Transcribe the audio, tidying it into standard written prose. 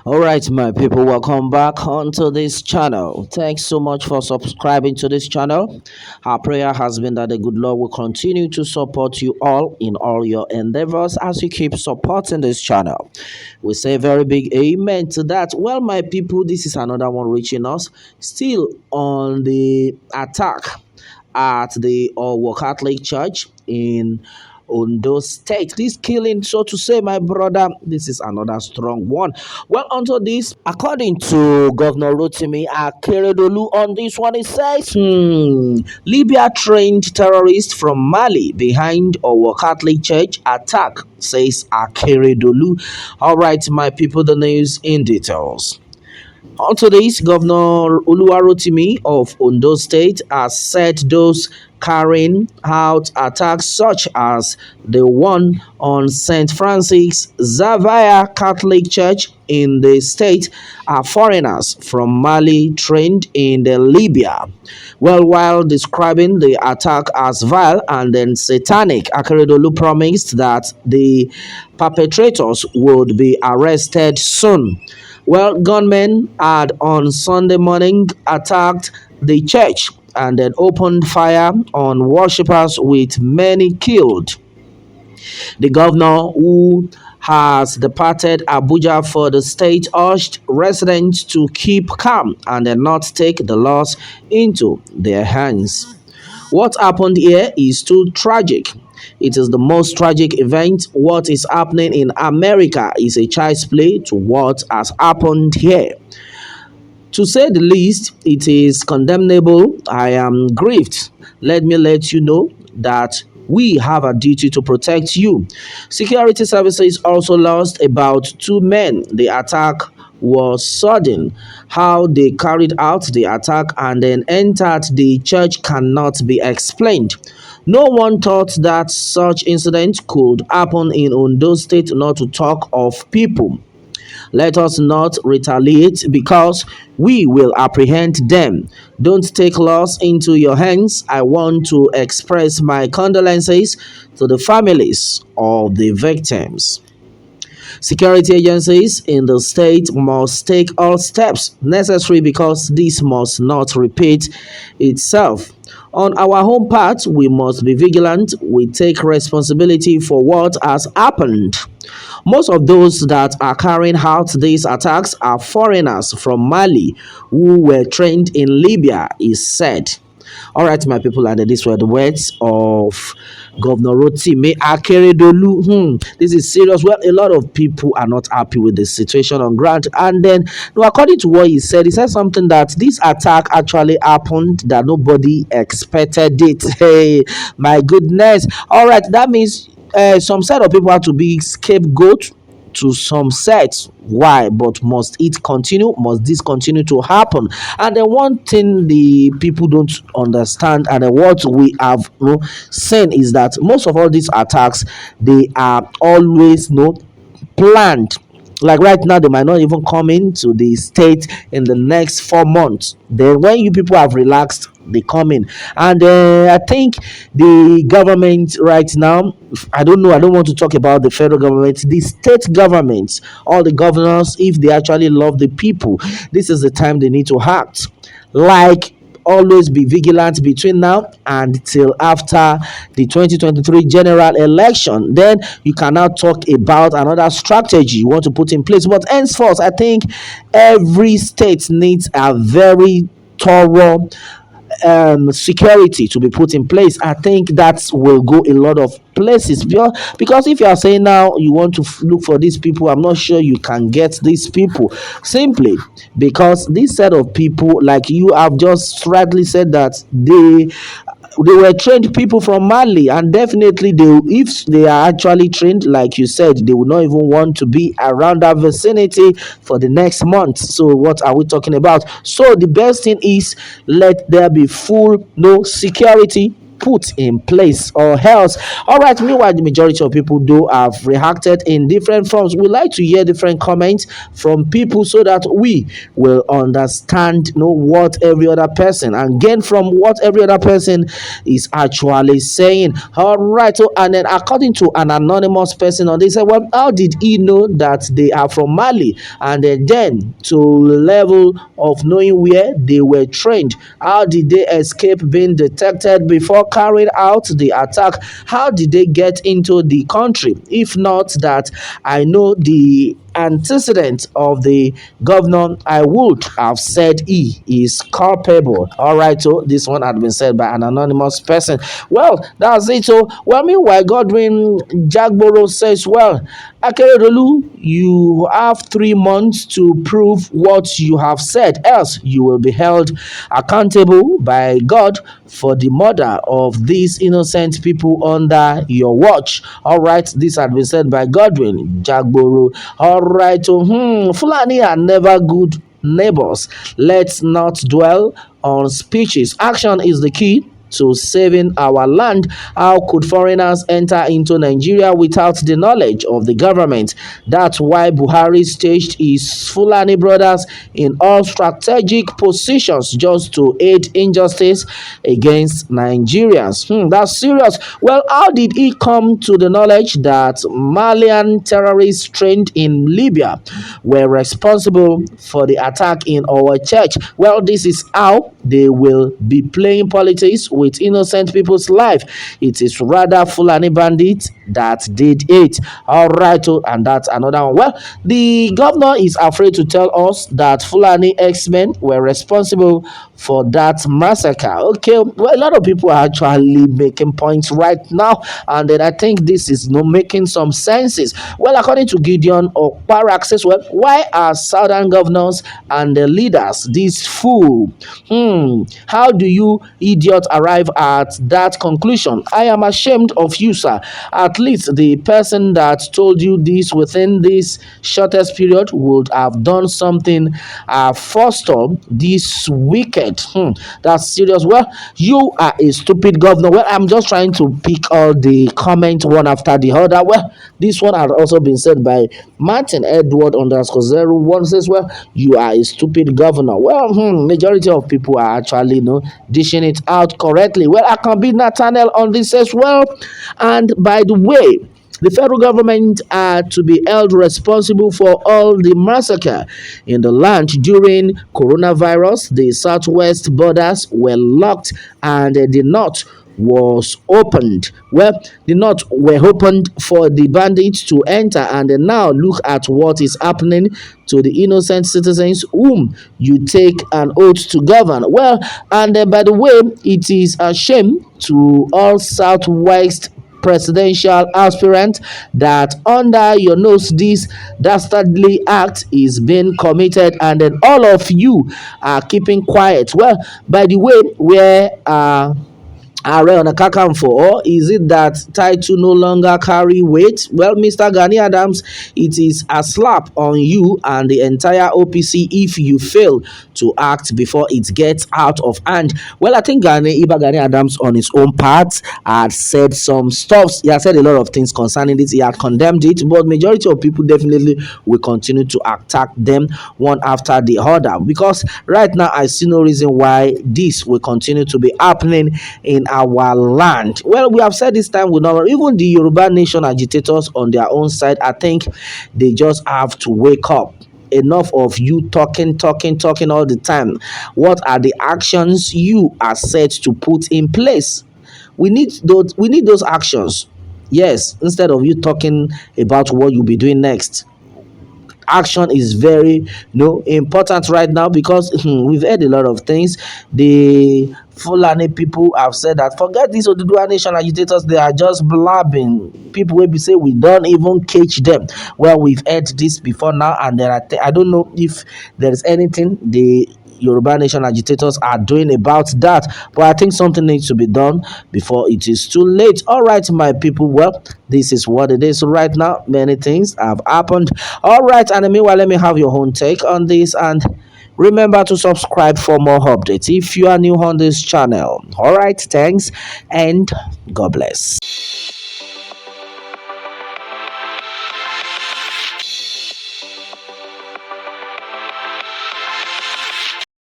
All right, my people, welcome back onto this channel. Thanks so much for subscribing to this channel. Our prayer has been that the good Lord will continue to support you all in all your endeavors as you keep supporting this channel. We say a very big amen to that. Well, my people, this is another one reaching us still on the attack at the Owo Catholic Church in Ondo State. This killing, so to say, my brother, this is another strong one. Well, onto this, according to Governor Rotimi Akeredolu, on this one, it says, Libya trained terrorists from Mali behind our Catholic Church attack, says Akeredolu. All right, my people, the news in details. On today's, Governor Oluwarotimi of Ondo State has said those carrying out attacks such as the one on St. Francis Xavier Catholic Church in the state are foreigners from Mali trained in the Libya. Well, while describing the attack as vile and then satanic, Akeredolu promised that the perpetrators would be arrested soon. Well, gunmen had on Sunday morning attacked the church and then opened fire on worshippers with many killed. The governor, who has departed Abuja for the state, urged residents to keep calm and then not take the laws into their hands. What happened here is too tragic. It is the most tragic event. What is happening in America is a child's play to what has happened here. To say the least, it is condemnable. I am grieved. Let me let you know that we have a duty to protect you. Security services also lost about 2 men. The attack was sudden. How they carried out the attack and then entered the church cannot be explained. No one thought that such incident could happen in Ondo State, not to talk of people. Let us not retaliate because we will apprehend them. Don't take laws into your hands. I want to express my condolences to the families of the victims. Security agencies in the state must take all steps necessary because this must not repeat itself. On our home part, we must be vigilant. We take responsibility for what has happened. Most of those that are carrying out these attacks are foreigners from Mali who were trained in Libya, is said. All right, my people, and these were the words of Governor Rotimi Akeredolu. This is serious. Well, a lot of people are not happy with the situation on ground. And then, no, according to what he said something that this attack actually happened, that nobody expected it. Hey, my goodness. All right, that means some set of people have to be scapegoat to some sets. Why? But must it continue? Must this continue to happen? And then one thing the people don't understand, and then what we have seen, is that most of all these attacks, they are always planned. Like right now, they might not even come into the state in the next 4 months. Then when you people have relaxed, they come in. And I think the government right now, I don't know, I don't want to talk about the federal government, the state governments, all the governors, if they actually love the people, this is the time they need to act. Like, always be vigilant between now and till after the 2023 general election. Then you can now talk about another strategy you want to put in place. But henceforth, I think every state needs a very thorough security to be put in place. I think that will go a lot of places, because if you are saying now you want to look for these people, I'm not sure you can get these people, simply because this set of people, like you have just rightly said, that they were trained people from Mali, and definitely if they are actually trained, like you said, they would not even want to be around that vicinity for the next month. So what are we talking about? So the best thing is, let there be full security put in place or else. All right, meanwhile, the majority of people do have reacted in different forms. We like to hear different comments from people so that we will understand, what every other person and gain from what every other person is actually saying. All right, so and then according to an anonymous person on this, said, well, how did he know that they are from Mali? And then to level of knowing where they were trained, how did they escape being detected before carrying out the attack? How did they get into the country? If not that I know the antecedent of the governor, I would have said he is culpable. All right, so this one had been said by an anonymous person. Well, that's it. So, well, meanwhile, Godwin Jagboro says, well, Akeredolu, you have 3 months to prove what you have said, else you will be held accountable by God for the murder of these innocent people under your watch. All right, this had been said by Godwin Jagboro. All right, so Fulani are never good neighbors. Let's not dwell on speeches. Action is the key to saving our land. How could foreigners enter into Nigeria without the knowledge of the government? That's why Buhari staged his Fulani brothers in all strategic positions just to aid injustice against Nigerians. That's serious. Well, how did he come to the knowledge that Malian terrorists trained in Libya were responsible for the attack in our church? Well, this is how they will be playing politics with innocent people's life. It is rather Fulani bandits that did it. All right, and that's another one. Well, the governor is afraid to tell us that Fulani X-Men were responsible for that massacre. Okay, well, a lot of people are actually making points right now, and then I think this is making some senses. Well, according to Gideon Okparak says, well, why are southern governors and the leaders this fool? How do you idiot arrive at that conclusion? I am ashamed of you, sir. At least the person that told you this within this shortest period would have done something foster this wicked. That's serious. Well, you are a stupid governor. Well, I'm just trying to pick all the comments one after the other. Well, this one had also been said by Martin Edward underscore 01 says, well, you are a stupid governor. Well, majority of people are actually dishing it out correctly. Well, I can be Nathaniel on this as well. And by the way, the federal government are to be held responsible for all the massacre in the land during coronavirus. The southwest borders were locked and the north was opened. Well, the north were opened for the bandits to enter, and now look at what is happening to the innocent citizens whom you take an oath to govern. Well, and by the way, it is a shame to all southwest presidential aspirant that under your nose this dastardly act is being committed, and then all of you are keeping quiet. Well, by the way, where Ààrẹ Ọ̀nà Kakanfò, or is it that title no longer carry weight? Well, Mr. Gani Adams, it is a slap on you and the entire OPC if you fail to act before it gets out of hand. Well, I think Iba Gani Adams on his own part had said some stuff. He had said a lot of things concerning this. He had condemned it, but majority of people definitely will continue to attack them one after the other, because right now I see no reason why this will continue to be happening in our land. Well, we have said this time with number, even the Yoruba nation agitators on their own side, I think they just have to wake up. Enough of you talking all the time. What are the actions you are set to put in place? We need those actions. Yes, instead of you talking about what you'll be doing next. Action is very important right now, because we've heard a lot of things. The Fulani people have said that forget these Oduduwa nation agitators, they are just blabbing. People will be say we don't even catch them. Well, we've heard this before now, and there are I don't know if there is anything the Yoruba nation agitators are doing about that, but I think something needs to be done before it is too late. All right, my people, well, this is what it is right now. Many things have happened. All right, and meanwhile, let me have your own take on this, and Remember to subscribe for more updates if you are new on this channel. All right, thanks and God bless.